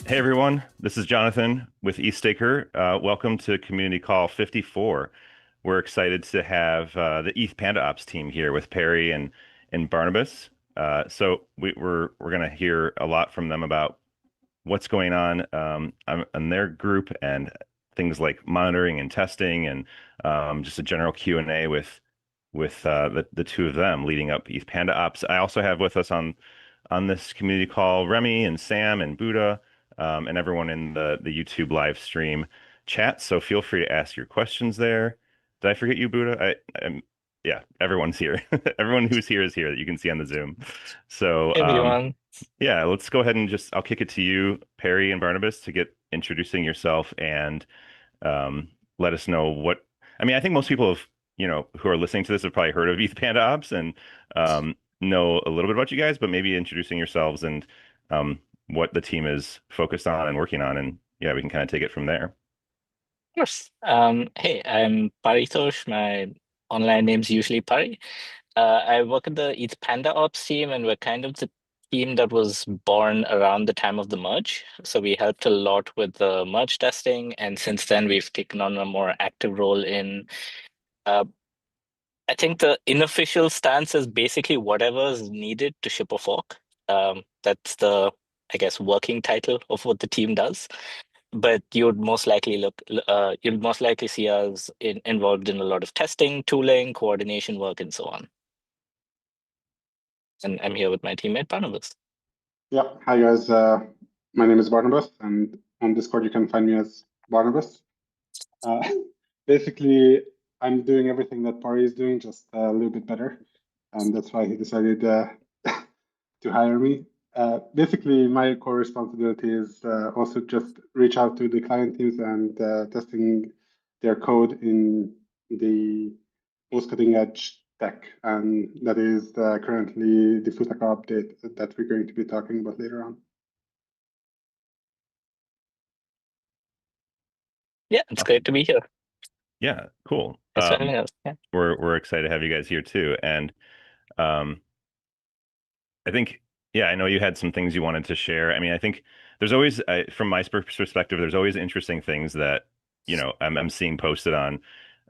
Hey everyone, this is Jonathan with EthStaker. Welcome to Community Call 54. We're excited to have the ethPandaOps team here with Perry and Barnabas. So we're going to hear a lot from them about what's going on in their group and things like monitoring and testing and just a general Q&A with the two of them leading up ethPandaOps. I also have with us on this community call Remy and Sam and Buddha and everyone in the YouTube live stream chat. So feel free to ask your questions there. Did I forget you, Buddha? Yeah, everyone's here. Everyone who's here is here that you can see on the Zoom. So Everyone. yeah, let's go ahead and just I'll kick it to you, Perry and Barnabas, to get introducing yourself and um, let us know what. I mean, I think most people have, who are listening to this have probably heard of ethPandaOps and know a little bit about you guys, but maybe introducing yourselves and um, what the team is focused on and working on, and yeah, we can kind of take it from there. Of course. Hey, I'm Paritosh. My online name's usually Pari. I work at the ethPandaOps team, and we're kind of the team that was born around the time of the merge. So we helped a lot with the merge testing, and since then we've taken on a more active role in. Uh, I think the unofficial stance is basically whatever is needed to ship a fork. That's the, I guess, working title of what the team does. But you'd most likely see us involved in a lot of testing, tooling, coordination work, and so on. And I'm here with my teammate Barnabas. Yeah, hi guys. My name is Barnabas, and on Discord you can find me as Barnabas. Uh, Basically, I'm doing everything that Pari is doing, just a little bit better, and that's why he decided to hire me. Basically, my core responsibility is also just reach out to the client teams and testing their code in the most cutting edge tech, and that is currently the Futaka update that we're going to be talking about later on. Yeah, it's great Awesome. to be here. Yeah, cool. Thanks for having us. Yeah. We're excited to have you guys here too, and um, I think, yeah, I know you had some things you wanted to share. I mean, I think there's always, from my perspective, there's always interesting things that, I'm seeing posted on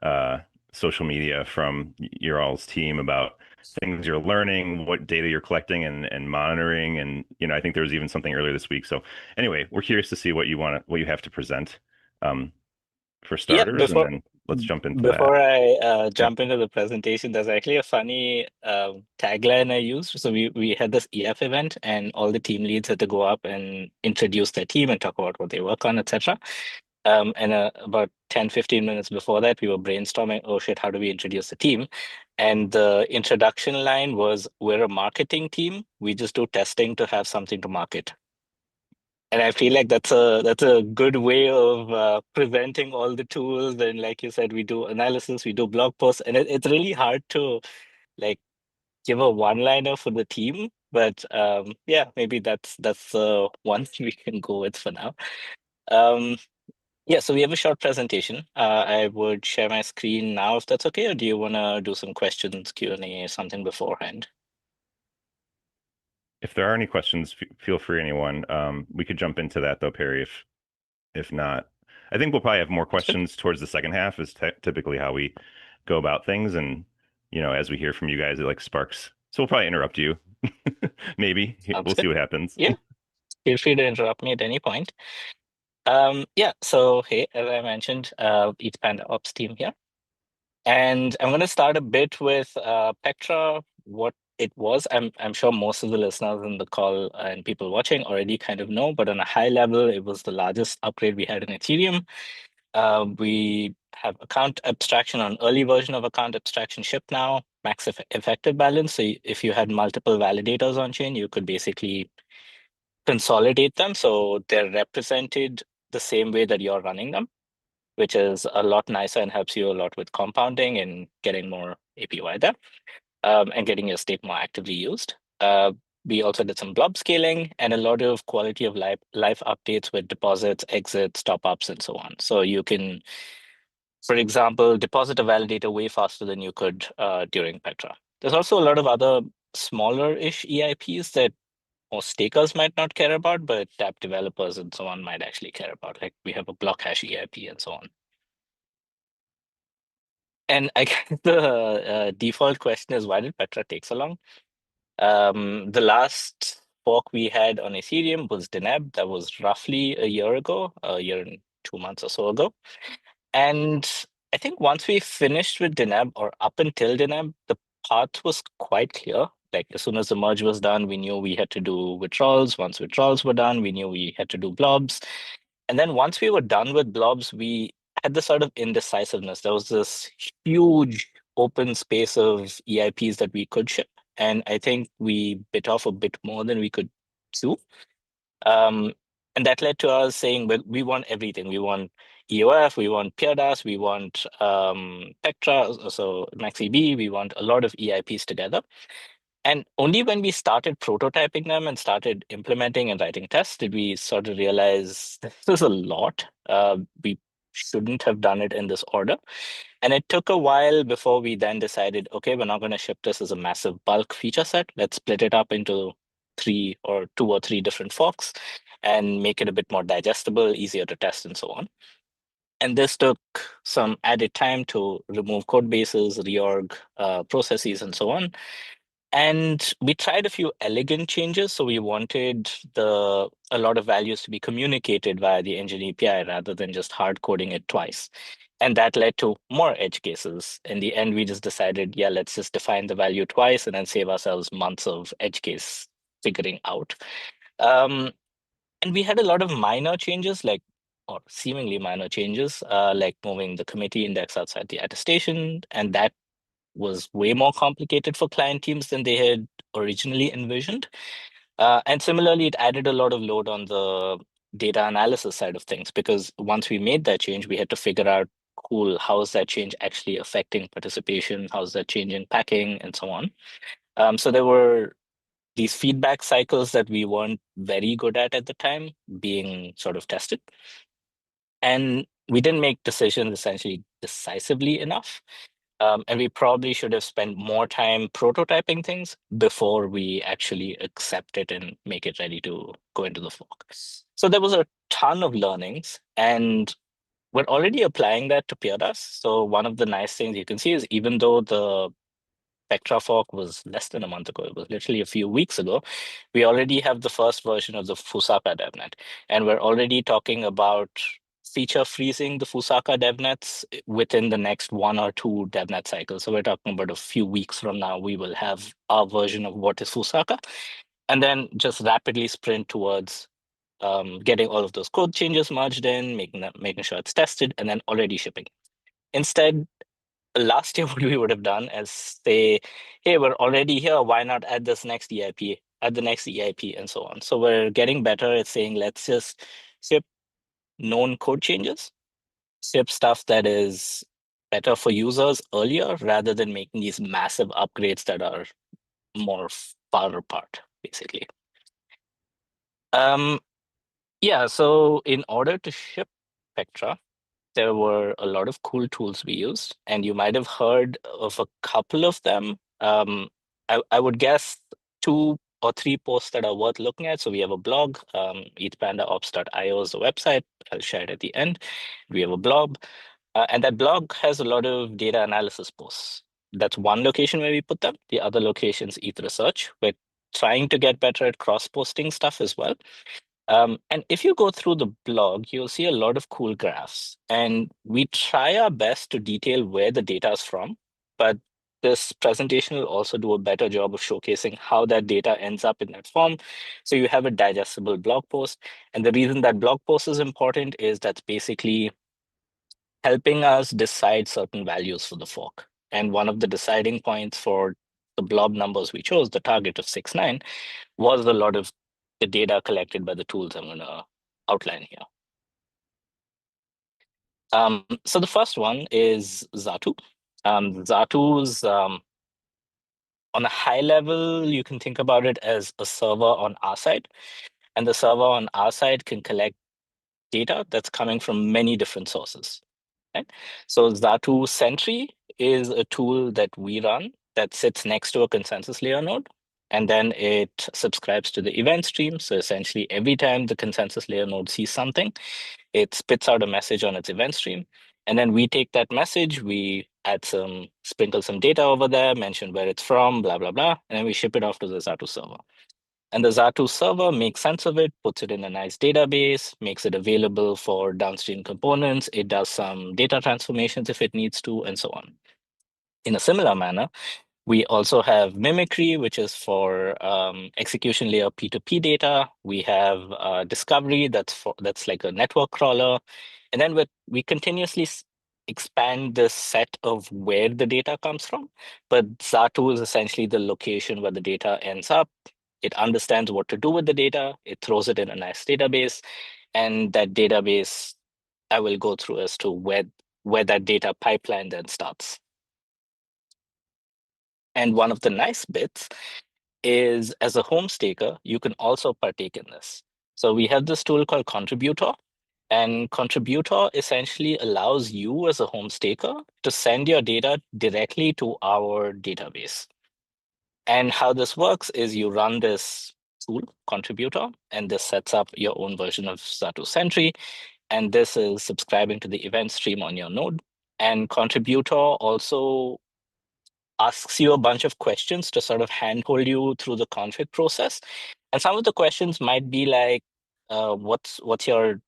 uh, social media from your all's team about things you're learning, what data you're collecting and monitoring. And, I think there was even something earlier this week. So anyway, we're curious to see what you have to present for Yeah, starters, and then let's jump into that. before I Yeah. jump into the presentation, there's actually a funny tagline I used. So we had this EF event, and all the team leads had to go up and introduce their team and talk about what they work on, etc. And about 10, 15 minutes before that, we were brainstorming, oh shit, how do we introduce the team? And the introduction line was, we're a marketing team. We just do testing to have something to market. And I feel like that's a good way of presenting all the tools. And like you said, we do analysis, we do blog posts, and it's really hard to like give a one-liner for the team. But yeah, maybe that's one we can go with for now. Um, yeah, so we have a short presentation. I would share my screen now if that's okay, or do you want to do some questions, Q&A, something beforehand? If there are any questions, feel free, anyone. We could jump into that though, Perry, if not. I think we'll probably have more Sounds good. questions towards the second half, is typically how we go about things. And, as we hear from you guys, it like sparks. So we'll probably interrupt you. Maybe. Sounds We'll see good. what happens. Yeah, feel free to interrupt me at any point. Yeah, so hey, as I mentioned, it's Panda Ops team here. And I'm going to start a bit with Pectra, what it was. I'm sure most of the listeners in the call and people watching already kind of know, but on a high level, it was the largest upgrade we had in Ethereum. We have account abstraction on early version of account abstraction shipped now, max effective balance. So if you had multiple validators on chain, you could basically consolidate them so they're represented the same way that you're running them, which is a lot nicer and helps you a lot with compounding and getting more APY there, and getting your state more actively used. We also did some blob scaling and a lot of quality of life updates with deposits, exits, top ups, and so on. So you can, for example, deposit a validator way faster than you could during Petra. There's also a lot of other smaller-ish EIPs that most stakers might not care about, but app developers and so on might actually care about. Like we have a block hash EIP and so on. And I guess the default question is, why did Petra take so long? The last fork we had on Ethereum was Deneb. That was roughly a year ago, a year and 2 months or so ago. And I think once we finished with Deneb, or up until Deneb, the path was quite clear. Like as soon as the merge was done, we knew we had to do withdrawals. Once withdrawals were done, we knew we had to do blobs. And then once we were done with blobs, we had this sort of indecisiveness. There was this huge open space of EIPs that we could ship. And I think we bit off a bit more than we could chew. And that led to us saying, well, we want everything. We want EOF, we want PeerDAS, we want Pectra, so MaxEB, we want a lot of EIPs together. And only when we started prototyping them and started implementing and writing tests did we sort of realize this is a lot. We shouldn't have done it in this order. And it took a while before we then decided, okay, we're not going to ship this as a massive bulk feature set. Let's split it up into two or three different forks and make it a bit more digestible, easier to test, and so on. And this took some added time to remove code bases, reorg processes, and so on. And we tried a few elegant changes. So we wanted a lot of values to be communicated via the engine API rather than just hard coding it twice. And that led to more edge cases. In the end, we just decided, yeah, let's just define the value twice and then save ourselves months of edge case figuring out. And we had a lot of minor changes, or seemingly minor changes, like moving the committee index outside the attestation. And that was way more complicated for client teams than they had originally envisioned. And similarly, it added a lot of load on the data analysis side of things, because once we made that change, we had to figure out, cool, how is that change actually affecting participation? How's that changing packing and so on? So there were these feedback cycles that we weren't very good at the time being sort of tested. And we didn't make decisions essentially decisively enough. And we probably should have spent more time prototyping things before we actually accept it and make it ready to go into the fork. So there was a ton of learnings, and we're already applying that to PeerDAS. So one of the nice things you can see is, even though the Spectra fork was less than a month ago, it was literally a few weeks ago, we already have the first version of the Fusaka DevNet. And we're already talking about feature freezing the Fusaka DevNets within the next 1 or 2 DevNet cycles. So we're talking about a few weeks from now, we will have our version of what is Fusaka, and then just rapidly sprint towards getting all of those code changes merged in, making sure it's tested, and then already shipping. Instead, last year, what we would have done is say, hey, we're already here, why not add this next EIP, add the next EIP, and so on. So we're getting better at saying, let's just ship known code changes, ship stuff that is better for users earlier, rather than making these massive upgrades that are more far apart, basically. Yeah, so in order to ship Spectra, there were a lot of cool tools we used, and you might have heard of a couple of them. I would guess 2 or 3 posts that are worth looking at. So we have a blog, ethPandaOps.io is the website. I'll share it at the end. We have a blog, and that blog has a lot of data analysis posts. That's one location where we put them. The other location is ETH Research. We're trying to get better at cross-posting stuff as well. And if you go through the blog, you'll see a lot of cool graphs. And we try our best to detail where the data is from, but this presentation will also do a better job of showcasing how that data ends up in that form. So you have a digestible blog post. And the reason that blog post is important is that's basically helping us decide certain values for the fork. And one of the deciding points for the blob numbers we chose, the target of 6.9, was a lot of the data collected by the tools I'm going to outline here. So the first one is Zatu. Zatu's, on a high level, you can think about it as a server on our side. And the server on our side can collect data that's coming from many different sources. Right? So Zatu Sentry is a tool that we run that sits next to a consensus layer node. and then it subscribes to the event stream. So essentially, every time the consensus layer node sees something, it spits out a message on its event stream. And then we take that message, we sprinkle some data over there, mention where it's from, blah, blah, blah, and then we ship it off to the Zato server. And the Zato server makes sense of it, puts it in a nice database, makes it available for downstream components. It does some data transformations if it needs to, and so on. In a similar manner, we also have Mimicry, which is for execution layer P2P data. We have Discovery, that's like a network crawler. And then we continuously expand the set of where the data comes from. But Zato is essentially the location where the data ends up. It understands what to do with the data. It throws it in a nice database. And that database, I will go through as to where that data pipeline then starts. And one of the nice bits is, as a home staker, you can also partake in this. So we have this tool called Contributor, and Contributor essentially allows you as a home staker to send your data directly to our database. And how this works is you run this tool, Contributor, and this sets up your own version of Zato Sentry. And this is subscribing to the event stream on your node. And Contributor also asks you a bunch of questions to sort of handhold you through the config process. And some of the questions might be like, what's your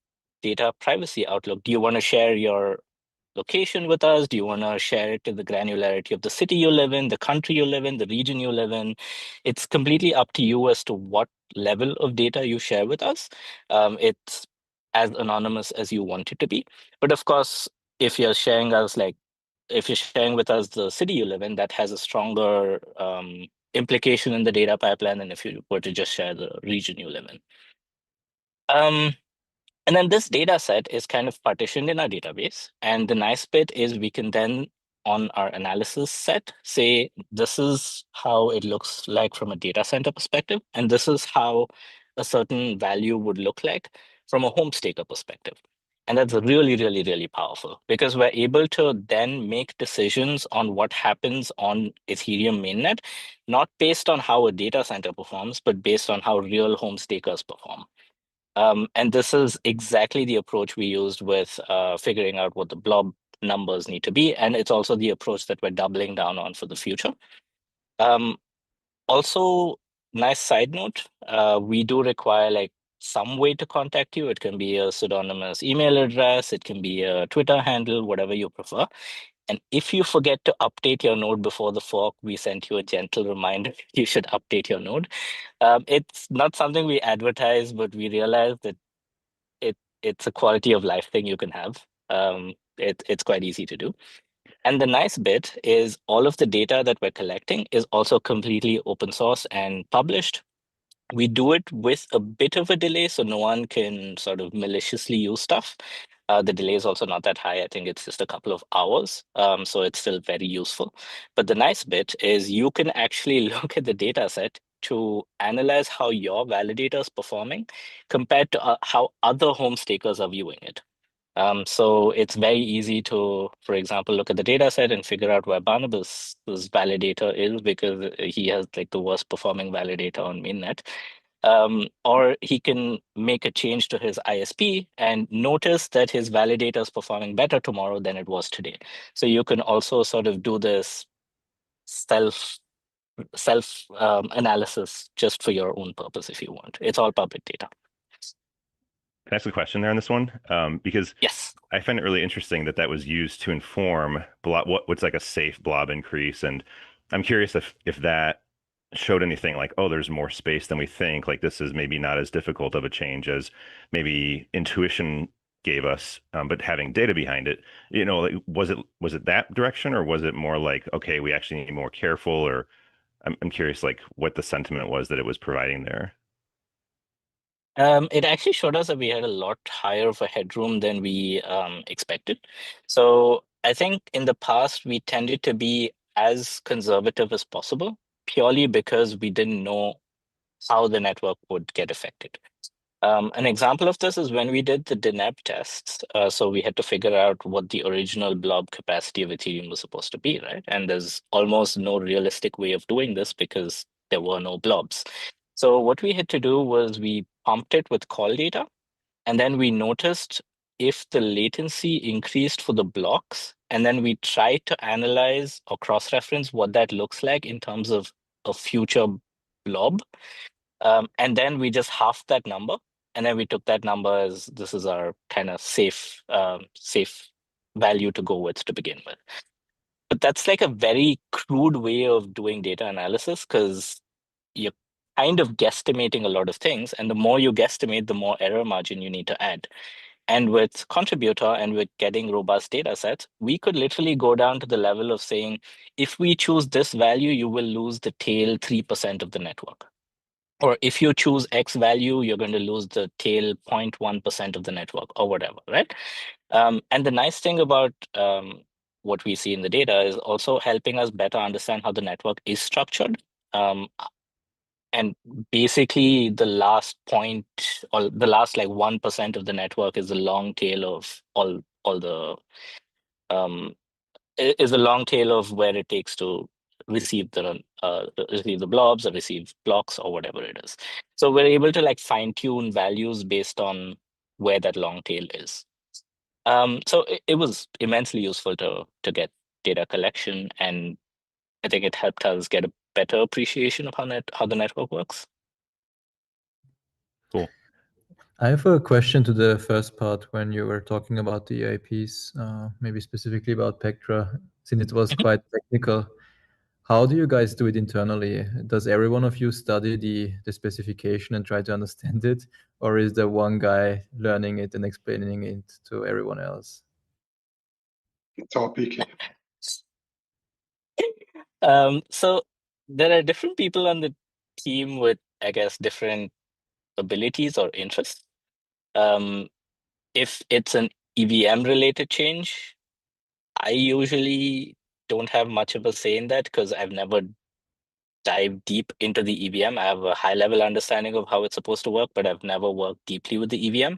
data privacy outlook? Do you want to share your location with us? Do you want to share it to the granularity of the city you live in, the country you live in, the region you live in? It's completely up to you as to what level of data you share with us. It's as anonymous as you want it to be. But of course, if you're sharing us like if you're sharing with us the city you live in, that has a stronger implication in the data pipeline than if you were to just share the region you live in. And then this data set is kind of partitioned in our database. And the nice bit is we can then, on our analysis set, say, this is how it looks like from a data center perspective. And this is how a certain value would look like from a home staker perspective. And that's really, really, really powerful because we're able to then make decisions on what happens on Ethereum mainnet, not based on how a data center performs, but based on how real home stakers perform. And this is exactly the approach we used with figuring out what the blob numbers need to be. And it's also the approach that we're doubling down on for the future. Also, nice side note, we do require like some way to contact you. It can be a pseudonymous email address, it can be a Twitter handle, whatever you prefer. And if you forget to update your node before the fork, we sent you a gentle reminder you should update your node. It's not something we advertise, but we realize that it's a quality of life thing you can have. It's quite easy to do. And the nice bit is all of the data that we're collecting is also completely open source and published. We do it with a bit of a delay, so no one can sort of maliciously use stuff. The delay is also not that high. I think it's just a couple of hours. So it's still very useful. But the nice bit is you can actually look at the data set to analyze how your validator is performing compared to how other home stakers are viewing it. So it's very easy to, for example, look at the data set and figure out where Barnabas's validator is because he has like the worst performing validator on mainnet. Or he can make a change to his ISP and notice that his validator is performing better tomorrow than it was today. So you can also sort of do this self analysis just for your own purpose if you want. It's all public data. Can I ask a question there on this one? Because Yes. I find it really interesting that that was used to inform what's like a safe blob increase, and I'm curious if that showed anything like, oh, there's more space than we think. Like this is maybe not as difficult of a change as maybe intuition gave us, but having data behind it, like, was it that direction, or was it more like, okay, we actually need to be more careful? Or I'm curious, like what the sentiment was that it was providing there. It actually showed us that we had a lot higher of a headroom than we expected. So I think in the past, we tended to be as conservative as possible, purely because we didn't know how the network would get affected. An example of this is when we did the DNAB tests. So we had to figure out what the original blob capacity of Ethereum was supposed to be, right? And there's almost no realistic way of doing this because there were no blobs. So what we had to do was we pumped it with call data, and then we noticed if the latency increased for the blocks, and then we tried to analyze or cross-reference what that looks like in terms of a future blob. And then we just halved that number, and then we took that number as this is our kind of safe value to go with to begin with. But that's like a very crude way of doing data analysis because you're kind of guesstimating a lot of things, and the more you guesstimate, the more error margin you need to add. And with contributor and with getting robust data sets, we could literally go down to the level of saying, if we choose this value, you will lose the tail 3% of the network. Or if you choose X value, you're going to lose the tail 0.1% of the network or whatever, right? And the nice thing about what we see in the data is also helping us better understand how the network is structured. And basically the last point or the last like 1% of the network is the long tail of all the is the long tail of where it takes to receive the blobs or receive blocks or whatever it is. So we're able to like fine tune values based on where that long tail is. So it was immensely useful to get data collection, and I think it helped us get a better appreciation of how the network works. Cool. I have a question to the first part when you were talking about the EIPs, maybe specifically about Pectra, since it was quite technical. How do you guys do it internally? Does every one of you study the specification and try to understand it? Or is there one guy learning it and explaining it to everyone else? It's all PK. So there are different people on the team with, I guess, different abilities or interests. If it's an EVM related change, I usually don't have much of a say in that because I've never dived deep into the EVM. I have a high level understanding of how it's supposed to work, but I've never worked deeply with the EVM.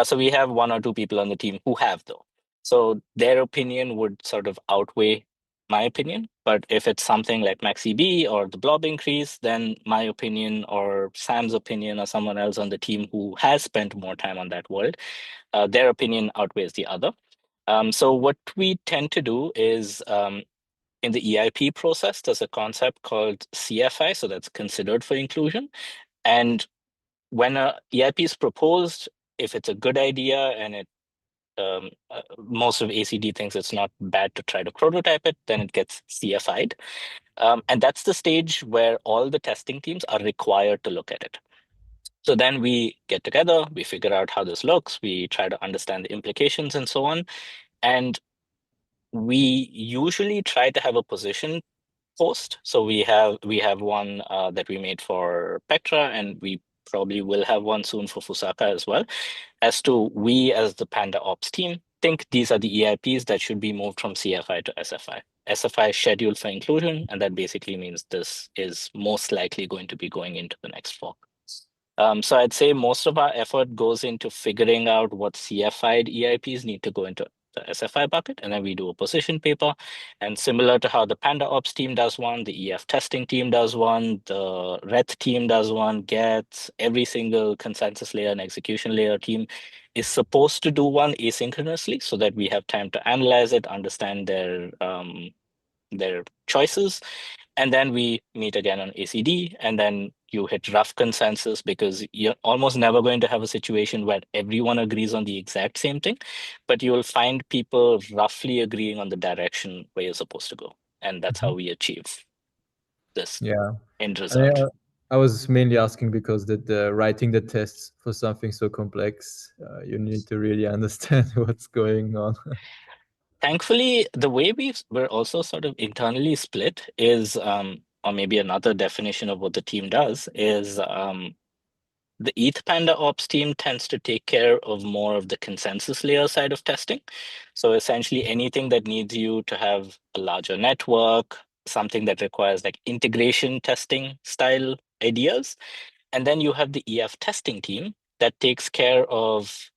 So we have one or two people on the team who have, though. So their opinion would sort of outweigh my opinion. But if it's something like MaxEB or the blob increase, then my opinion or Sam's opinion or someone else on the team who has spent more time on that world, their opinion outweighs the other. So what we tend to do is in the EIP process, there's a concept called CFI, so that's considered for inclusion. And when a EIP is proposed, if it's a good idea and it most of ACD thinks it's not bad to try to prototype it, then it gets CFI'd. And that's the stage where all the testing teams are required to look at it. So then we get together, we figure out how this looks, we try to understand the implications and so on. And we usually try to have a position post. So we have one that we made for Pectra, and we probably will have one soon for Fusaka as well, as to we as the PandaOps team think these are the EIPs that should be moved from CFI to SFI. SFI is scheduled for inclusion, and that basically means this is most likely going to be going into the next fork. So I'd say most of our effort goes into figuring out what CFI'd EIPs need to go into the SFI bucket, and then we do a position paper. And similar to how the PandaOps team does one, the EF testing team does one, the RETH team does one, gets every single consensus layer and execution layer team is supposed to do one asynchronously so that we have time to analyze it, understand their choices. And then we meet again on ACD, and then you hit rough consensus because you're almost never going to have a situation where everyone agrees on the exact same thing, but you will find people roughly agreeing on the direction where you're supposed to go. And that's how we achieve this end result. I was mainly asking because the writing the tests for something so complex, you need to really understand what's going on. Thankfully, the way we're also sort of internally split is, or maybe another definition of what the team does is the ethPandaOps team tends to take care of more of the consensus layer side of testing. So essentially anything that needs you to have a larger network, something that requires like integration testing style ideas. And then you have the EF testing team that takes care of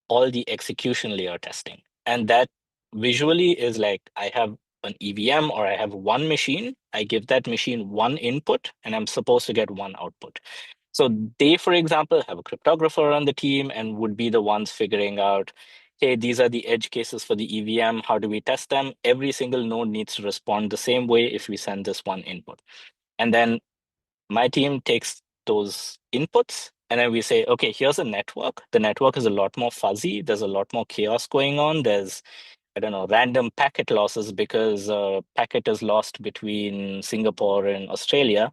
all the execution layer testing. And that visually is like I have an EVM or I have one machine, I give that machine one input and I'm supposed to get one output. So they, for example, have a cryptographer on the team and would be the ones figuring out, hey, these are the edge cases for the EVM. How do we test them? Every single node needs to respond the same way if we send this one input. And then my team takes those inputs and then we say, okay, here's a network. The network is a lot more fuzzy. There's a lot more chaos going on. There's, I don't know, random packet losses because a packet is lost between Singapore and Australia.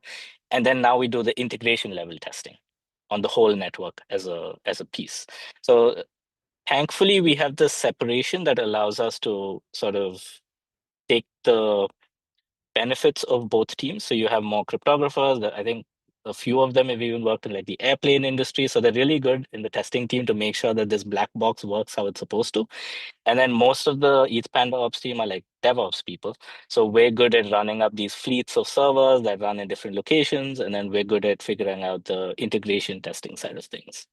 And then now we do the integration level testing on the whole network as a piece. So thankfully, we have this separation that allows us to sort of take the benefits of both teams. So you have more cryptographers. I think a few of them have even worked in like the airplane industry. So they're really good in the testing team to make sure that this black box works how it's supposed to. And then most of the ethPandaOps team are like DevOps people. So we're good at running up these fleets of servers that run in different locations. And then we're good at figuring out the integration testing side of things.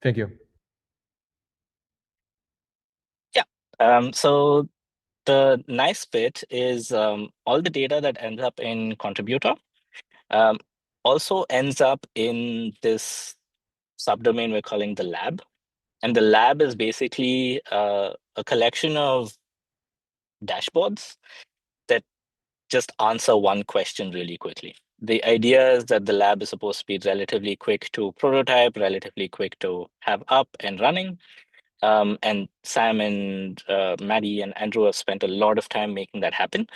Thank you. Yeah. So the nice bit is all the data that ends up in contributor also ends up in this subdomain we're calling the lab. And the lab is basically a collection of dashboards that just answer one question really quickly. The idea is that the lab is supposed to be relatively quick to prototype, relatively quick to have up and running. And Sam and Maddie and Andrew have spent a lot of time making that happen.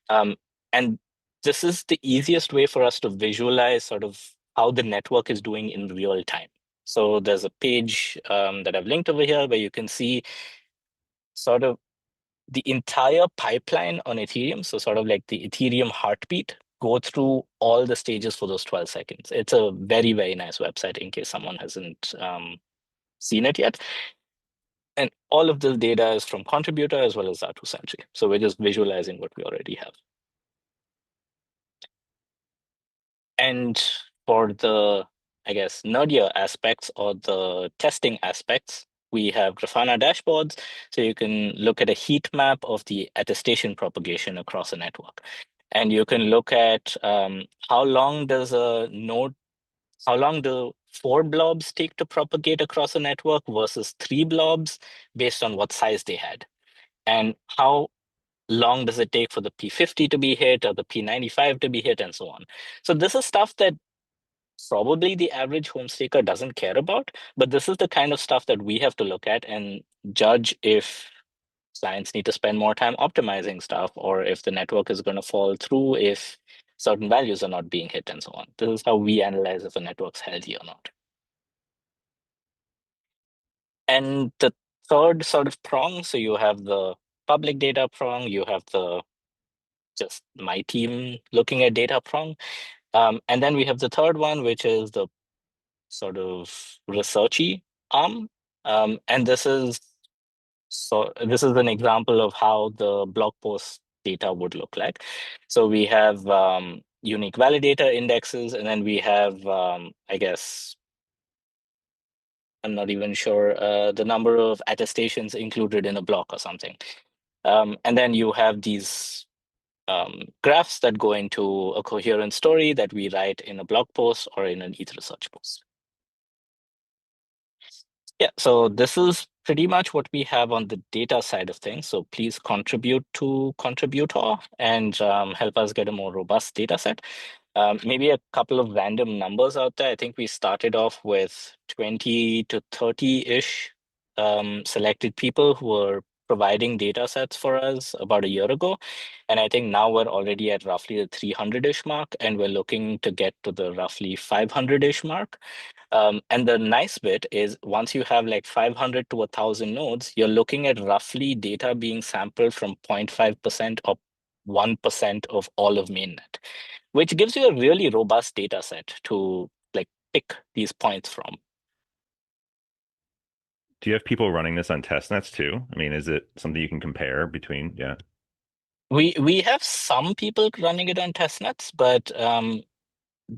And this is the easiest way for us to visualize sort of how the network is doing in real time. So there's a page that I've linked over here where you can see sort of the entire pipeline on Ethereum. So sort of like the Ethereum heartbeat, go through all the stages for those 12 seconds. It's a very, very nice website in case someone hasn't seen it yet. And all of this data is from contributor as well as R2 Sentry. So we're just visualizing what we already have. And for the, I guess, nerdier aspects or the testing aspects, we have Grafana dashboards. So you can look at a heat map of the attestation propagation across a network. And you can look at how long does a node, how long do 4 blobs take to propagate across a network versus 3 blobs based on what size they had. And how long does it take for the P50 to be hit or the P95 to be hit and so on. So this is stuff that probably the average home staker doesn't care about, but this is the kind of stuff that we have to look at and judge if clients need to spend more time optimizing stuff or if the network is going to fall through if certain values are not being hit and so on. This is how we analyze if a network's healthy or not. And the third sort of prong, so you have the public data prong, you have the just my team looking at data prong. And then we have the third one, which is the sort of researchy arm. And this is an example of how the blog post data would look like. So we have unique validator indexes, and then we have, I guess, I'm not even sure the number of attestations included in a block or something. And then you have these graphs that go into a coherent story that we write in a blog post or in an ETH research post. Yeah, so this is pretty much what we have on the data side of things. So please contribute to Contributor and help us get a more robust data set. Maybe a couple of random numbers out there. I think we started off with 20 to 30-ish selected people who were providing data sets for us about a year ago. And I think now we're already at roughly the 300-ish mark, and we're looking to get to the roughly 500-ish mark. And the nice bit is once you have like 500 to 1,000 nodes, you're looking at roughly data being sampled from 0.5% or 1% of all of mainnet, which gives you a really robust data set to like pick these points from. Do you have people running this on testnets too? I mean, is it something you can compare between? Yeah. We have some people running it on testnets, but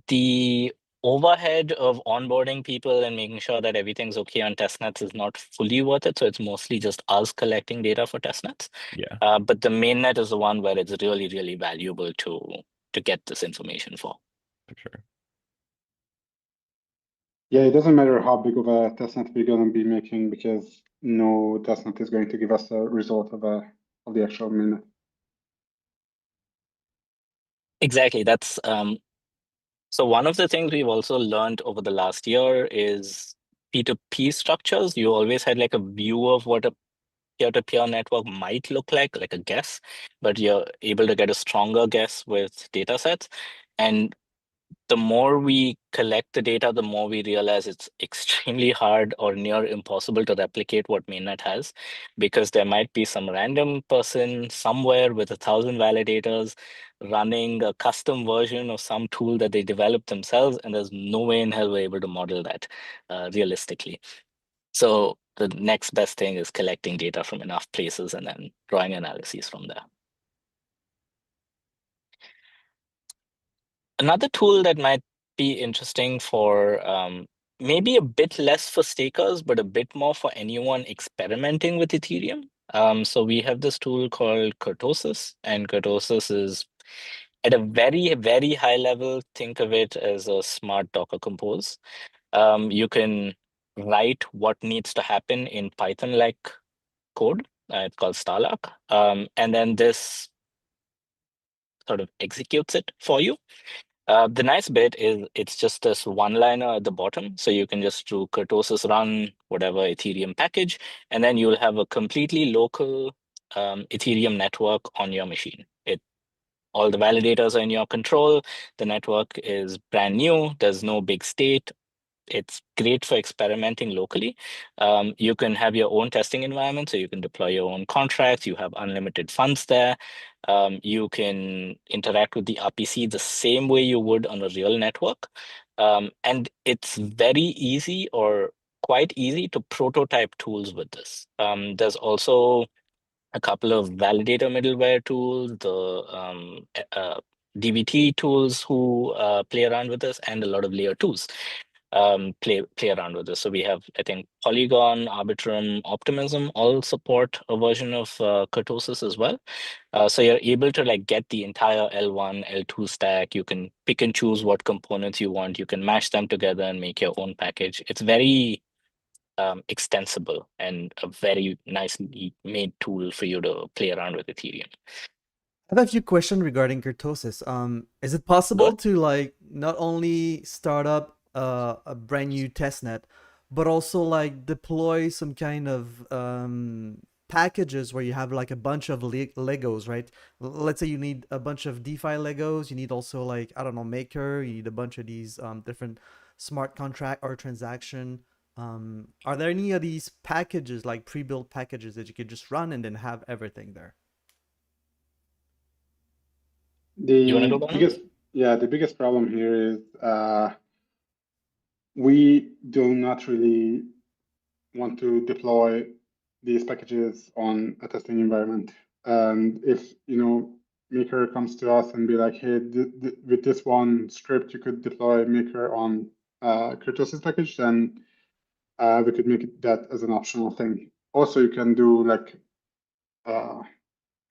the overhead of onboarding people and making sure that everything's okay on testnets is not fully worth it. So it's mostly just us collecting data for testnets. Yeah, But the mainnet is the one where it's really, really valuable to get this information for. for sure. Yeah, it doesn't matter how big of a testnet we're going to be making, because no testnet is going to give us a result of the actual mainnet. Exactly. That's so one of the things we've also learned over the last year is P2P structures. You always had like a view of what a peer-to-peer network might look like a guess, but you're able to get a stronger guess with data sets. And the more we collect the data, the more we realize it's extremely hard or near impossible to replicate what mainnet has, because there might be some random person somewhere with 1,000 validators running a custom version of some tool that they developed themselves, and there's no way in hell we're able to model that realistically. So the next best thing is collecting data from enough places and then drawing analyses from there. Another tool that might be interesting for maybe a bit less for stakers, but a bit more for anyone experimenting with Ethereum. So we have this tool called Kurtosis, and Kurtosis is at a very, very high level, think of it as a smart Docker compose. You can write what needs to happen in Python-like code. It's called Starlark. And then this sort of executes it for you. The nice bit is it's just this one-liner at the bottom. So you can just do kurtosis run whatever Ethereum package, and then you'll have a completely local Ethereum network on your machine. All the validators are in your control. The network is brand new. There's no big state. It's great for experimenting locally. You can have your own testing environment, so you can deploy your own contracts. You have unlimited funds there. You can interact with the RPC the same way you would on a real network. And it's very easy or quite easy to prototype tools with this. There's also a couple of validator middleware tools, DBT tools who play around with this, and a lot of layer twos play around with this. So we have, I think, Polygon, Arbitrum, Optimism all support a version of Kurtosis as well. So you're able to like get the entire L1, L2 stack. You can pick and choose what components you want. You can mash them together and make your own package. It's very extensible and a very nicely made tool for you to play around with Ethereum. I have a few questions regarding kurtosis. Is it possible to like not only start up a brand new testnet, but also like deploy some kind of packages where you have like a bunch of Legos, right? Let's say you need a bunch of DeFi Legos. You need also like, I don't know, Maker. You need a bunch of these different smart contract or transaction. Are there any of these packages, like pre-built packages that you could just run and then have everything there? You want to go, The Barnabas? biggest problem here is we do not really want to deploy these packages on a testing environment. And if Maker comes to us and be like, hey, with this one script, you could deploy Maker on Kurtosis package, then we could make that as an optional thing. Also, you can do like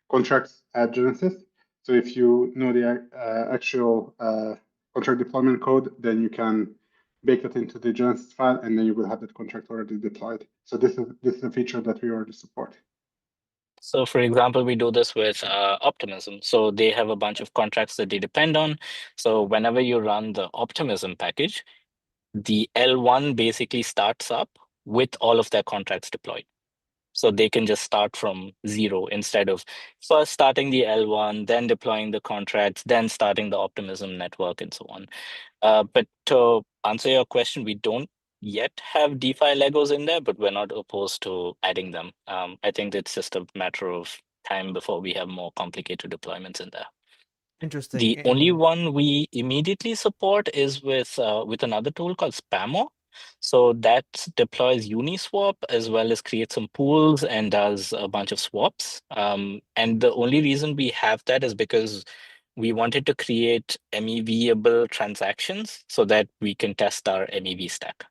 contracts at Genesis. So if you know the actual contract deployment code, then you can bake that into the Genesis file, and then you will have that contract already deployed. So this is a feature that we already support. So for example, we do this with Optimism. So they have a bunch of contracts that they depend on. So whenever you run the Optimism package, the L1 basically starts up with all of their contracts deployed. So they can just start from zero instead of first starting the L1, then deploying the contracts, then starting the Optimism network and so on. But to answer your question, we don't yet have DeFi Legos in there, but we're not opposed to adding them. I think it's just a matter of time before we have more complicated deployments in there. Interesting. The only one we immediately support is with another tool called Spammer. So that deploys Uniswap as well as creates some pools and does a bunch of swaps. And the only reason we have that is because we wanted to create MEV-able transactions so that we can test our MEV stack.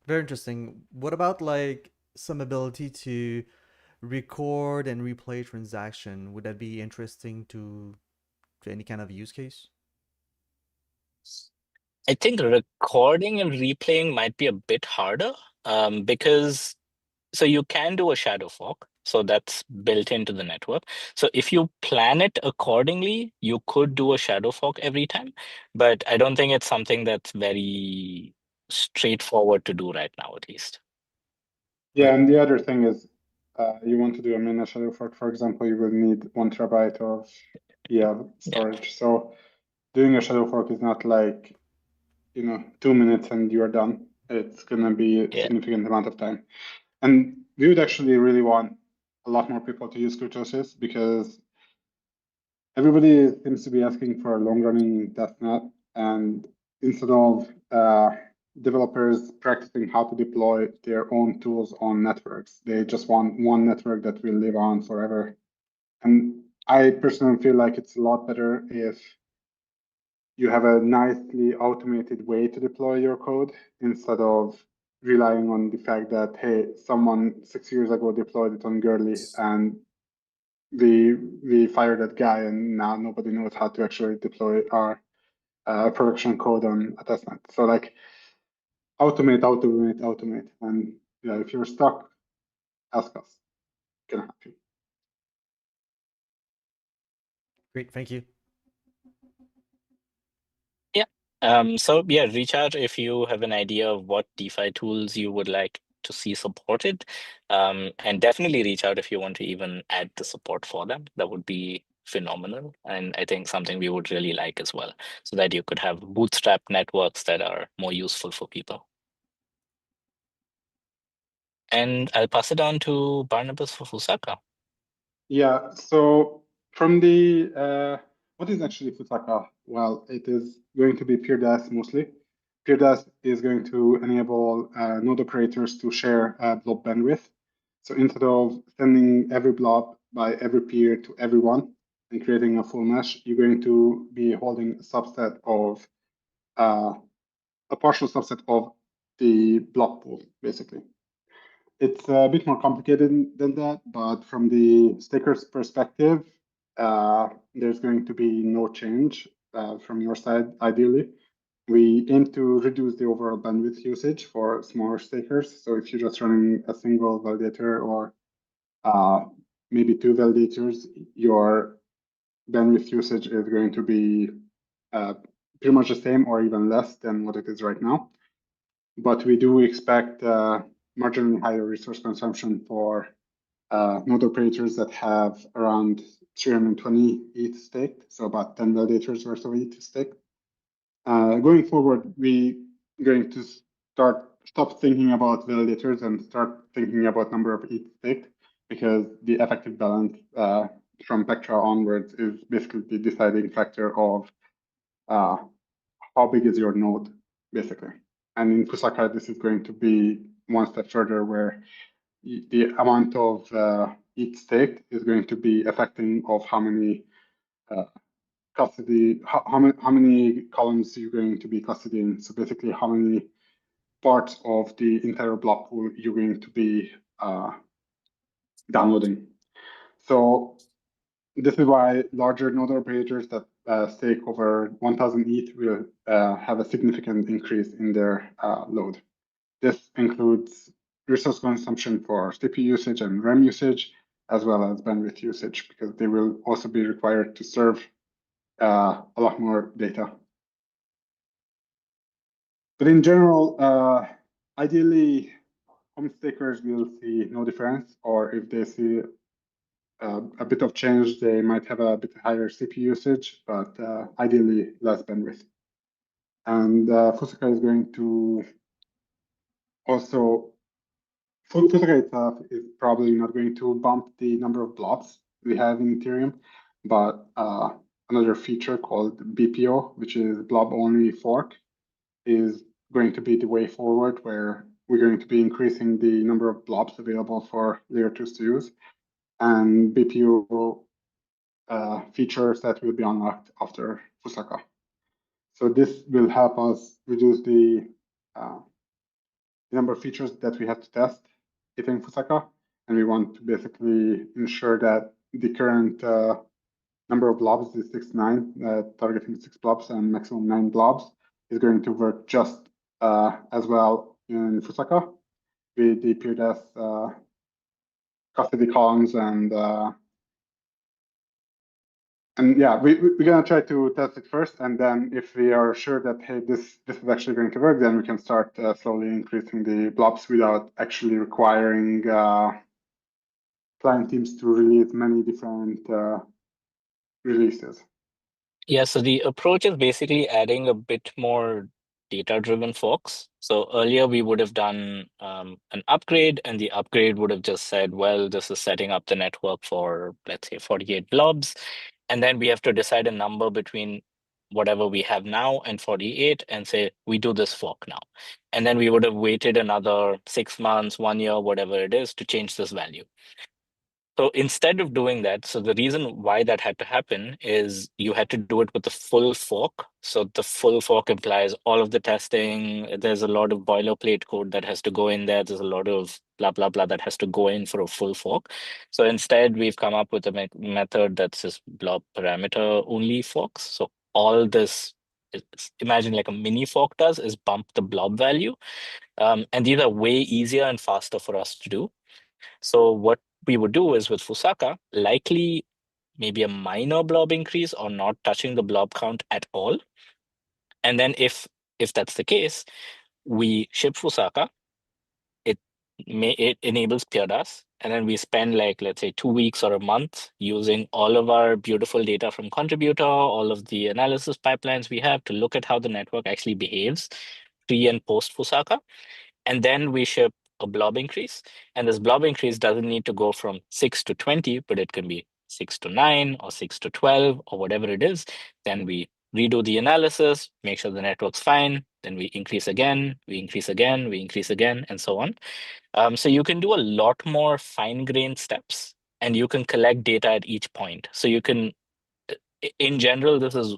Very interesting. What about like some ability to record and replay transaction? Would that be interesting to any kind of use case? I think recording and replaying might be a bit harder because so you can do a shadow fork. So that's built into the network. So if you plan it accordingly, you could do a shadow fork every time. But I don't think it's something that's very straightforward to do right now, at least. Yeah, and the other thing is, you want to do a mini shadow fork, for example, you will need 1 terabyte of storage. Yeah. So doing a shadow fork is not like, 2 minutes and you're done. It's gonna be a significant amount of time. And we would actually really want a lot more people to use kurtosis because everybody seems to be asking for a long-running testnet, and instead of developers practicing how to deploy their own tools on networks, they just want one network that will live on forever. And I personally feel like it's a lot better if you have a nicely automated way to deploy your code instead of relying on the fact that, hey, someone 6 years ago deployed it on Gurley and we fired that guy and now nobody knows how to actually deploy our production code on a testnet. So like automate. And yeah, if you're stuck, ask us. Can help you. Great, thank you. So yeah, reach out if you have an idea of what DeFi tools you would like to see supported. And definitely reach out if you want to even add the support for them. That would be phenomenal. And I think something we would really like as well, so that you could have bootstrap networks that are more useful for people. And I'll pass it on to Barnabas for Fusaka. Yeah, so from the, what is actually Fusaka? Well, it is going to be PeerDAS mostly. PeerDAS is going to enable node operators to share blob bandwidth. So instead of sending every blob by every peer to everyone and creating a full mesh, you're going to be holding a subset of, a partial subset of the blob pool, basically. It's a bit more complicated than that, but from the staker's perspective, there's going to be no change from your side, ideally. We aim to reduce the overall bandwidth usage for smaller stakers. So if you're just running a single validator or maybe 2 validators, your bandwidth usage is going to be pretty much the same or even less than what it is right now. But we do expect marginally higher resource consumption for node operators that have around 320 ETH staked, so about 10 validators worth of ETH staked. Going forward, we're going to stop thinking about validators and start thinking about number of ETH staked, because the effective balance from Pectra onwards is basically the deciding factor of how big is your node, basically. And in Fusaka, this is going to be one step further, where the amount of ETH staked is going to be affecting of how many custody, how many columns you're going to be custodying. So basically, how many parts of the entire block pool you're going to be downloading. So this is why larger node operators that stake over 1,000 ETH will have a significant increase in their load. This includes resource consumption for CPU usage and RAM usage, as well as bandwidth usage, because they will also be required to serve a lot more data. But in general, ideally, home stakers will see no difference, or if they see a bit of change, they might have a bit higher CPU usage, but ideally less bandwidth. And Fusaka is going to also, Fusaka itself is probably not going to bump the number of blobs we have in Ethereum, but another feature called BPO, which is blob-only fork, is going to be the way forward, where we're going to be increasing the number of blobs available for layer 2s to use. And BPO features that will be unlocked after Fusaka. So this will help us reduce the number of features that we have to test hitting Fusaka, and we want to basically ensure that the current number of blobs is 69, targeting 6 blobs and maximum 9 blobs is going to work just as well in Fusaka with the pure death custody columns and yeah, we're gonna try to test it first, and then if we are sure that hey, this is actually going to work, then we can start slowly increasing the blobs without actually requiring client teams to release many different releases. Yeah, so the approach is basically adding a bit more data-driven forks. So earlier we would have done an upgrade, and the upgrade would have just said, well, this is setting up the network for, let's say, 48 blobs. And then we have to decide a number between whatever we have now and 48 and say, we do this fork now. And then we would have waited another 6 months, 1 year, whatever it is, to change this value. So instead of doing that, so the reason why that had to happen is you had to do it with the full fork. So the full fork implies all of the testing. There's a lot of boilerplate code that has to go in there. There's a lot of blah, blah, blah that has to go in for a full fork. So instead, we've come up with a method that's just blob parameter only forks. So all this, imagine like a mini fork does, is bump the blob value. And these are way easier and faster for us to do. So what we would do is with Fusaka, likely maybe a minor blob increase or not touching the blob count at all. And then if that's the case, we ship Fusaka, it enables PeerDAS, and then we spend like, let's say 2 weeks or a month using all of our beautiful data from Contributor, all of the analysis pipelines we have to look at how the network actually behaves pre and post Fusaka. And then we ship a blob increase. And this blob increase doesn't need to go from 6 to 20, but it can be 6 to 9 or 6 to 12 or whatever it is. Then we redo the analysis, make sure the network's fine. Then we increase again, we increase again, we increase again, and so on. So you can do a lot more fine-grained steps, and you can collect data at each point. So you can, in general, this is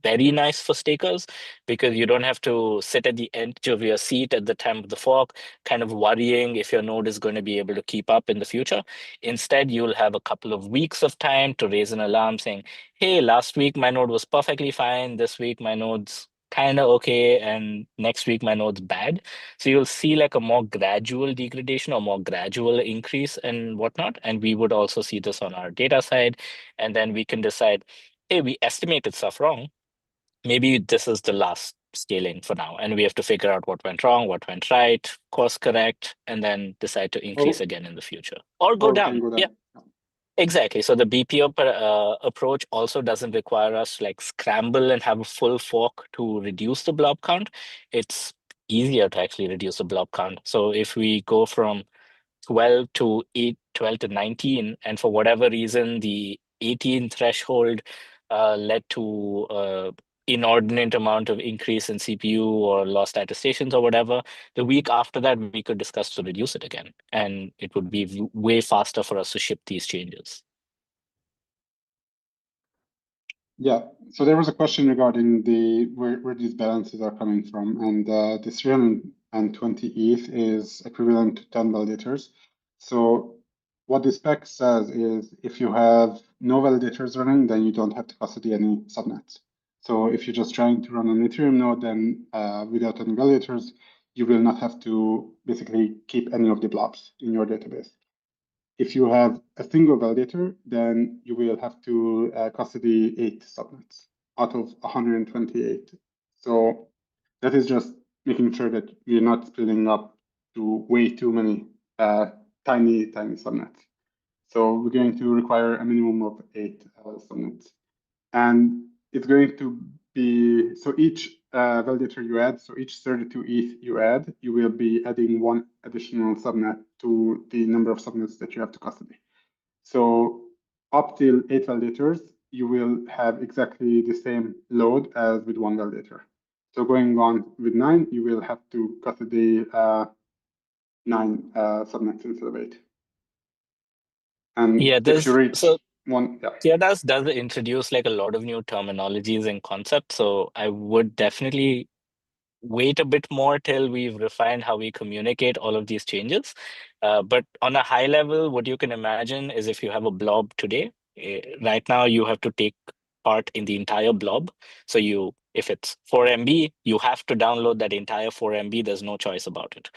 very nice for stakers because you don't have to sit at the edge of your seat at the time of the fork, kind of worrying if your node is going to be able to keep up in the future. Instead, you'll have a couple of weeks of time to raise an alarm saying, hey, last week my node was perfectly fine. This week my node's kind of okay. And next week my node's bad. So you'll see like a more gradual degradation or more gradual increase and whatnot. And we would also see this on our data side. And then we can decide, hey, we estimated stuff wrong. Maybe this is the last scaling for now, and we have to figure out what went wrong, what went right, course correct, and then decide to increase again in the future or go down. Yeah, exactly. So the BPO approach also doesn't require us to like scramble and have a full fork to reduce the blob count. It's easier to actually reduce the blob count. So if we go from 12 to 19, and for whatever reason the 18 threshold led to inordinate amount of increase in CPU or lost attestations or whatever, the week after that we could discuss to reduce it again, and it would be way faster for us to ship these changes. Yeah, so there was a question regarding where these balances are coming from, and the 320 ETH is equivalent to 10 validators. So what the spec says is if you have no validators running, then you don't have to custody any subnets. So if you're just trying to run an Ethereum node, then without any validators, you will not have to basically keep any of the blobs in your database. If you have a single validator, then you will have to custody 8 subnets out of 128. So that is just making sure that we're not splitting up to way too many tiny subnets. So we're going to require a minimum of 8 subnets. And it's going to be, so each validator you add, so each 32 ETH you add, you will be adding 1 additional subnet to the number of subnets that you have to custody. So up till 8 validators, you will have exactly the same load as with 1 validator. So going on with 9, you will have to custody 9 subnets instead of 8. And yeah, if you reach PRDAS does introduce like a lot of new terminologies and concepts, so I would definitely wait a bit more till we've refined how we communicate all of these changes. But on a high level, what you can imagine is if you have a blob today, right now you have to take part in the entire blob. So if it's 4 MB, you have to download that entire 4 MB. There's no choice about it.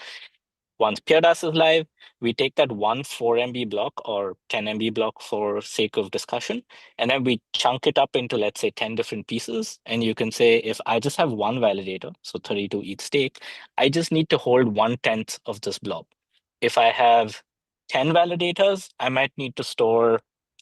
Once PeerDAS is live, we take that one 4 MB block or 10 MB block for sake of discussion, and then we chunk it up into, let's say, 10 different pieces. And you can say, if I just have one validator, so 32 each stake, I just need to hold 1/10 of this blob. If I have 10 validators, I might need to store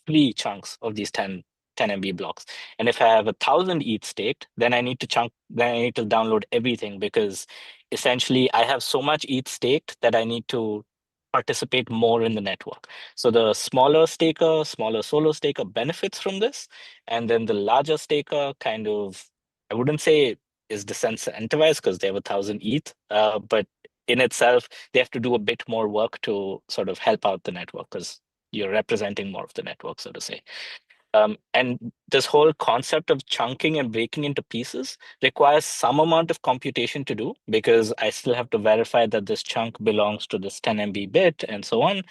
3 chunks of these 10 MB blocks. And if I have 1,000 each staked, then I need to download everything, because essentially I have so much ETH staked that I need to participate more in the network. So the smaller solo staker benefits from this. And then the larger staker kind of, I wouldn't say is disincentivized because they have 1,000 ETH, but in itself, they have to do a bit more work to sort of help out the network because you're representing more of the network, so to say. And this whole concept of chunking and breaking into pieces requires some amount of computation to do, because I still have to verify that this chunk belongs to this 10 MB bit and so on.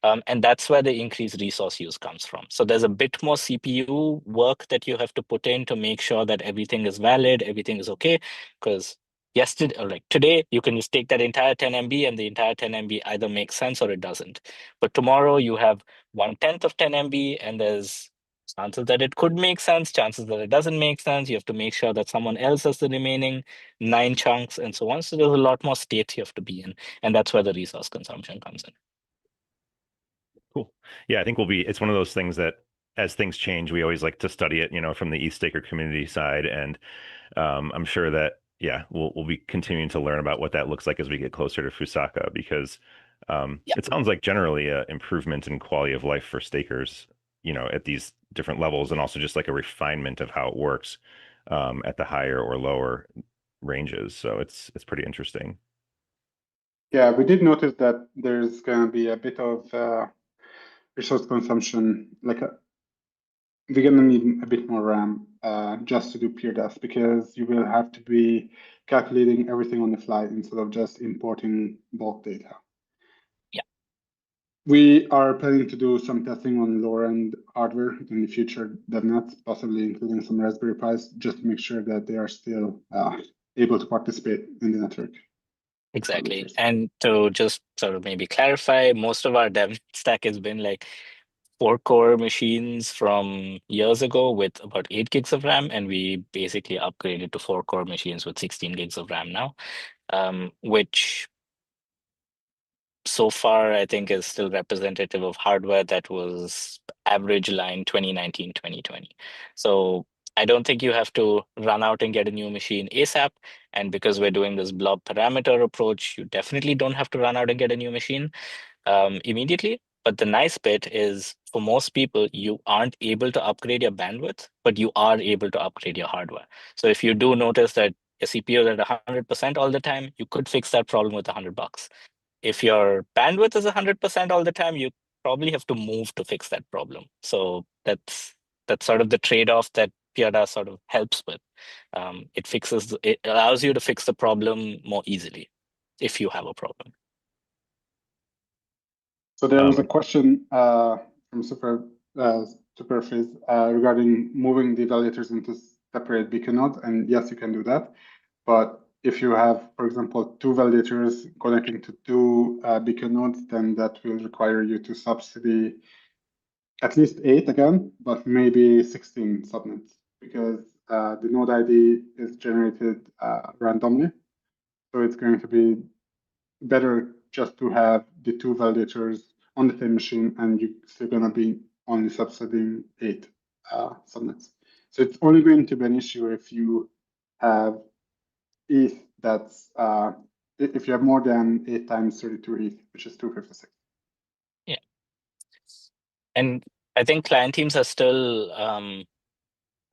And that's where the increased resource use comes from. So there's a bit more CPU work that you have to put in to make sure that everything is valid, everything is okay. Because yesterday, or like today, you can just take that entire 10 MB and the entire 10 MB either makes sense or it doesn't. But tomorrow you have 1/10 of 10 MB and there's chances that it could make sense, chances that it doesn't make sense. You have to make sure that someone else has the remaining 9 chunks and so on. So there's a lot more states you have to be in. And that's where the resource consumption comes in. Cool. Yeah, I think it's one of those things that as things change, we always like to study it, from the EthStaker community side. And I'm sure that, yeah, we'll be continuing to learn about what that looks like as we get closer to Fusaka, because it sounds like generally an improvement in quality of life for stakers, at these different levels, and also just like a refinement of how it works at the higher or lower ranges. So it's pretty interesting. Yeah, we did notice that there's going to be a bit of resource consumption. We're going to need a bit more RAM just to do PeerDAS, because you will have to be calculating everything on the fly instead of just importing bulk data. Yeah. We are planning to do some testing on lower end hardware in the future DevNets, possibly including some Raspberry Pis, just to make sure that they are still able to participate in the network. Exactly. And to just sort of maybe clarify, most of our dev stack has been like 4-core machines from years ago with about 8 gigs of RAM, and we basically upgraded to 4-core machines with 16 gigs of RAM now, which so far I think is still representative of hardware that was average line 2019, 2020. So I don't think you have to run out and get a new machine ASAP. And because we're doing this blob parameter approach, you definitely don't have to run out and get a new machine immediately. But the nice bit is, for most people, you aren't able to upgrade your bandwidth, but you are able to upgrade your hardware. So if you do notice that your CPU is at 100% all the time, you could fix that problem with $100. If your bandwidth is 100% all the time, you probably have to move to fix that problem. So that's sort of the trade-off that PeerDAS sort of helps with. It allows you to fix the problem more easily if you have a problem. So there was a question from Superphase regarding moving the validators into separate beacon nodes, and yes, you can do that. But if you have, for example, 2 validators connecting to 2 beacon nodes, then that will require you to subsidy at least 8 again, but maybe 16 subnets, because the node ID is generated randomly. So it's going to be better just to have the 2 validators on the same machine, and you're still going to be only subsidizing 8 subnets. So it's only going to be an issue if you have ETH that's if you have more than 8 times 32 ETH, which is 256. Yeah. And I think client teams are still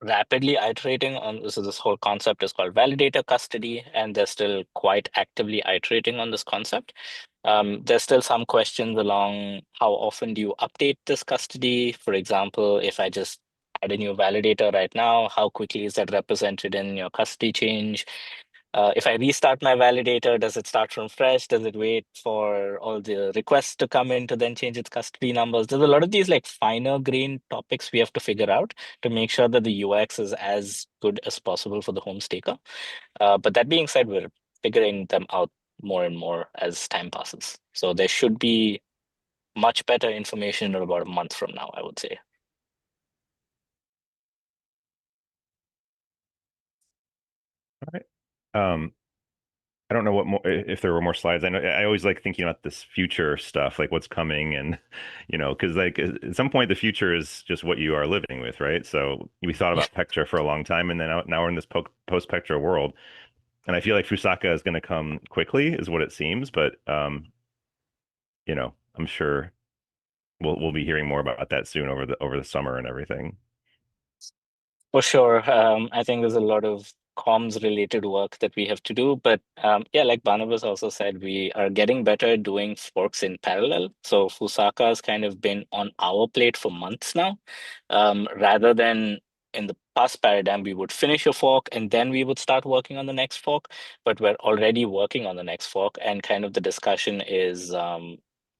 rapidly iterating on this. This whole concept is called validator custody, and they're still quite actively iterating on this concept. There's still some questions along how often do you update this custody? For example, if I just add a new validator right now, how quickly is that represented in your custody change? If I restart my validator, does it start from fresh? Does it wait for all the requests to come in to then change its custody numbers? There's a lot of these like finer grained topics we have to figure out to make sure that the UX is as good as possible for the home staker. But that being said, we're figuring them out more and more as time passes. So there should be much better information in about a month from now, I would say. All right. I don't know what more if there were more slides. I know I always like thinking about this future stuff, like what's coming, and because like at some point the future is just what you are living with, right? So we thought about Pectra for a long time, and then now we're in this post Pectra world, and I feel like Fusaka is going to come quickly, is what it seems. But I'm sure we'll be hearing more about that soon over the summer and everything. For sure. I think there's a lot of comms related work that we have to do. But yeah, like Barnabas also said, we are getting better at doing forks in parallel. So Fusaka has kind of been on our plate for months now. Rather than in the past paradigm, we would finish a fork and then we would start working on the next fork. But we're already working on the next fork. And kind of the discussion is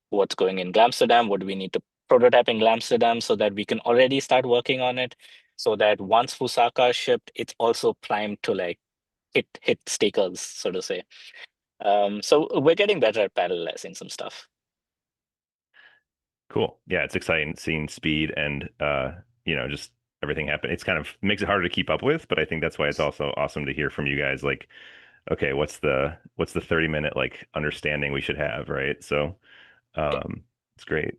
what's going in Glamsterdam? What do we need to prototype in Glamsterdam so that we can already start working on it? So that once Fusaka is shipped, it's also primed to like hit stakers, so to say. So we're getting better at parallelizing some stuff. Cool. Yeah, it's exciting seeing speed and just everything happen. It's kind of makes it harder to keep up with, but I think that's why it's also awesome to hear from you guys. Like, okay, what's the 30-minute like understanding we should have, right? So it's great.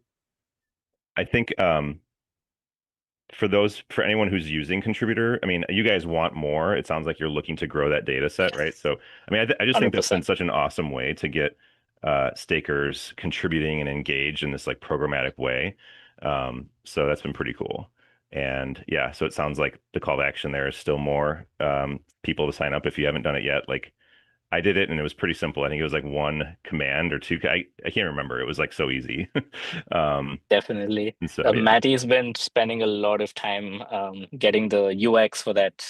I think for anyone who's using contributor, I mean, you guys want more. It sounds like you're looking to grow that data set, right? So, I mean, I just think that's been 100%. such an awesome way to get stakers contributing and engaged in this like programmatic way. So that's been pretty cool. And yeah, so it sounds like the call to action there is still more people to sign up if you haven't done it yet. Like I did it and it was pretty simple. I think it was like one command or two. I can't remember. It was like so easy. Definitely. And so yeah. Matty's been spending a lot of time getting the UX for that.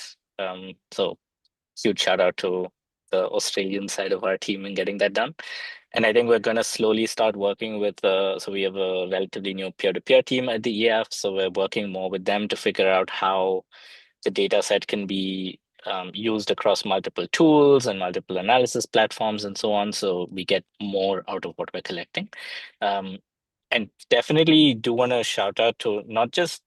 So huge shout out to the Australian side of our team and getting that done. And I think we're going to slowly start working with, so we have a relatively new peer-to-peer team at the EF. So we're working more with them to figure out how the data set can be used across multiple tools and multiple analysis platforms and so on. So we get more out of what we're collecting. And definitely do want to shout out to not just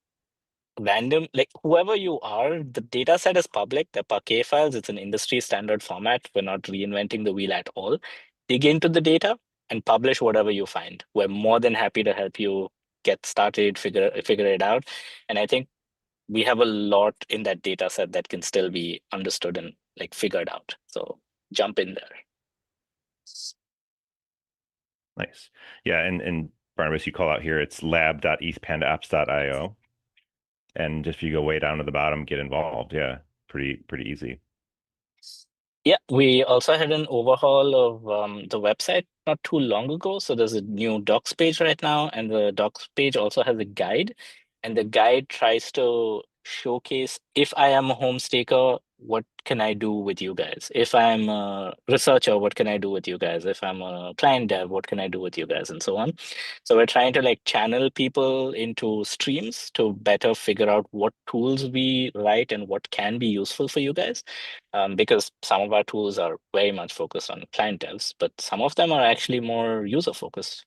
random, like whoever you are, the data set is public, they're Parquet files, it's an industry standard format. We're not reinventing the wheel at all. Dig into the data and publish whatever you find. We're more than happy to help you get started, figure it out. And I think we have a lot in that data set that can still be understood and like figured out. So jump in there. Nice. Yeah, and Barnabas, you call out here, it's lab.ethPandaOps.io. And if you go way down to the bottom, get involved. Yeah, pretty easy. Yeah, we also had an overhaul of the website not too long ago. So there's a new docs page right now, and the docs page also has a guide. And the guide tries to showcase if I am a home staker, what can I do with you guys? If I'm a researcher, what can I do with you guys? If I'm a client dev, what can I do with you guys? And so on. So we're trying to like channel people into streams to better figure out what tools we write and what can be useful for you guys. Because some of our tools are very much focused on client devs, but some of them are actually more user focused.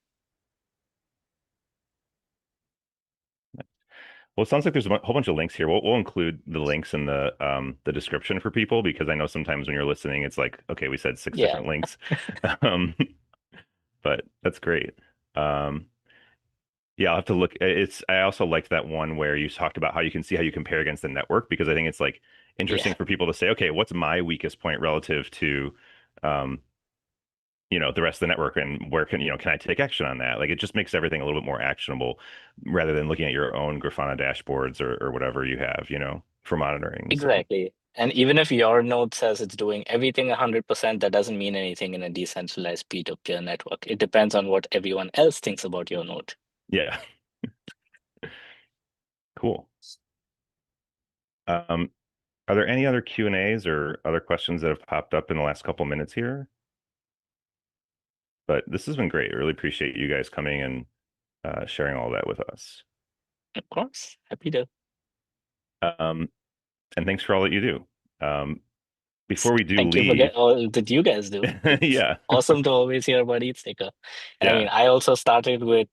Well, it sounds like there's a whole bunch of links here. We'll include the links in the description for people because I know sometimes when you're listening, it's like, okay, we said six different links. But that's great. Yeah, I'll have to look. I also liked that one where you talked about how you can see how you compare against the network because I think it's like interesting for people to say, okay, what's my weakest point relative to the rest of the network and where can I take action on that? Like it just makes everything a little bit more actionable rather than looking at your own Grafana dashboards or whatever you have, for monitoring. Exactly. And even if your node says it's doing everything 100%, that doesn't mean anything in a decentralized peer-to-peer network. It depends on what everyone else thinks about your node. Yeah. Cool. Are there any other Q&As or other questions that have popped up in the last couple minutes here? But this has been great. I really appreciate you guys coming and sharing all that with us. Of course, happy to. And thanks for all that you do. Before we do Thank leave, you for all that you guys do. yeah, Awesome to always hear about EthStaker. And I mean, I also started with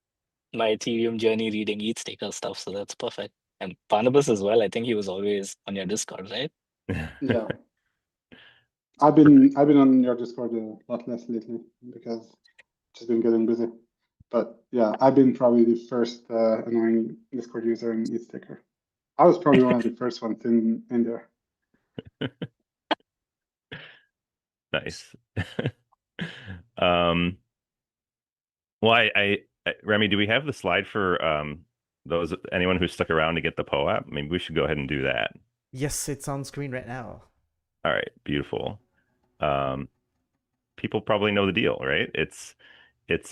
my Ethereum journey reading EthStaker stuff, so that's perfect. And Barnabas as well. I think he was always on your Discord, right? Yeah. I've been on your Discord a lot less lately because just been getting busy. But yeah, I've been probably the first annoying Discord user in EthStaker. I was probably one of the first ones in there. Nice. Well, Remy, do we have the slide for anyone who stuck around to get the POAP? Maybe we should go ahead and do that. Yes, it's on screen right now. All right, beautiful. People probably know the deal, right? It's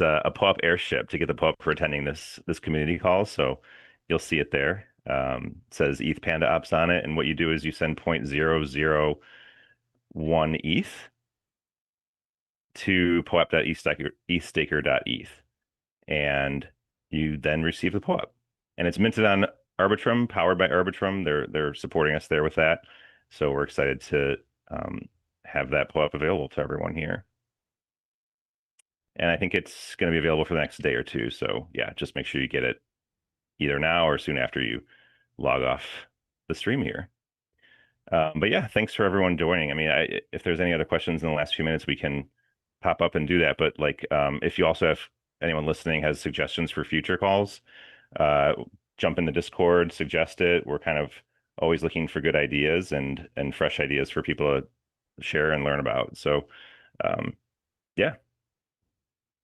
a POAP airship to get the POAP for attending this community call. So you'll see it there. It says ethPandaOps on it, and what you do is you send 0.001 ETH to poap.ethstaker.eth, and you then receive the POAP. And it's minted on Arbitrum, powered by Arbitrum. They're supporting us there with that. So we're excited to have that POAP available to everyone here. And I think it's going to be available for the next day or two. So yeah, just make sure you get it either now or soon after you log off the stream here. But yeah, thanks for everyone joining. I mean, if there's any other questions in the last few minutes, we can pop up and do that. But like, if you also have anyone listening has suggestions for future calls, jump in the Discord, suggest it. We're kind of always looking for good ideas and fresh ideas for people to share and learn about. So yeah,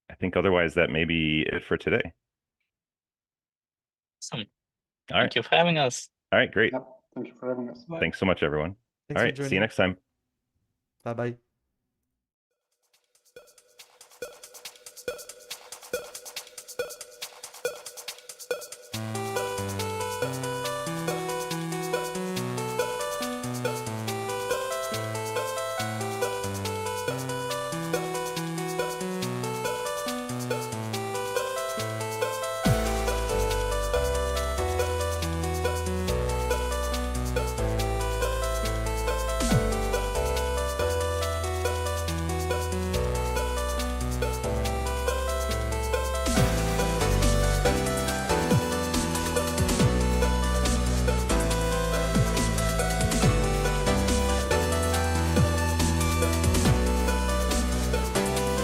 I think otherwise that may be it for today. Awesome. All right. Thank you for having us. All right, great. Yep. Thank you for having us. Thanks so much, everyone. Thanks All for right, see you joining. next time. Bye-bye.